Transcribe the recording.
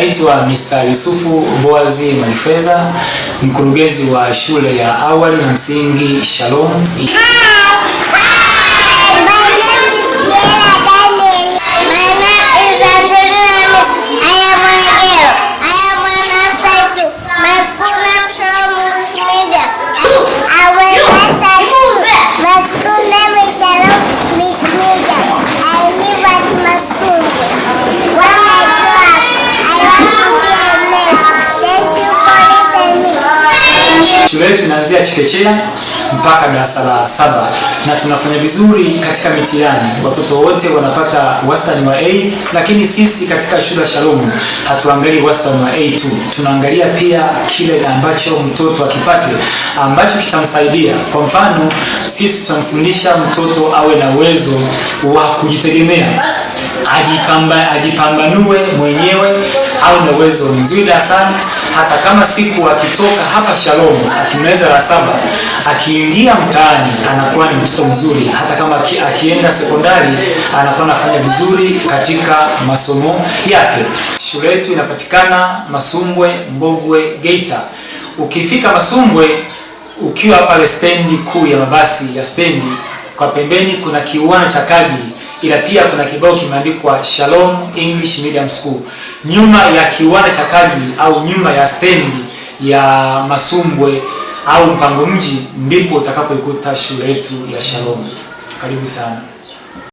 Naitwa Mr. Yusufu Boazi Malifeza, mkurugenzi wa shule ya awali na msingi Shalom. Shule yetu inaanzia chekechea mpaka darasa la 7 na tunafanya vizuri katika mitihani. Watoto wote wanapata wastani wa A, lakini sisi katika shule ya Shalom hatuangalii wastani wa A tu. Tunaangalia pia kile ambacho mtoto akipate ambacho kitamsaidia. Kwa mfano, sisi tunamfundisha mtoto awe na uwezo wa kujitegemea, ajipambanue mwenyewe, au na uwezo mzuri darasani. Hata kama siku akitoka hapa Shalom akimaliza la 7 akiingia mtaani anakuwa ni mtoto mzuri. Hata kama akienda sekondari anakuwa anafanya vizuri katika masomo yake. Shule yetu inapatikana Masumbwe, Mbogwe, Geita. Ukifika Masumbwe, ukiwa pale stendi kuu ya mabasi ya stendi, kwa pembeni kuna kiwanda cha Kagili, ila pia kuna kibao kimeandikwa Shalom English Medium School. Nyuma ya kiwanda cha Kagili au nyuma ya stendi ya Masumbwe au Mpango Mji ndipo utakapoikuta shule yetu ya Shalom. Karibu sana.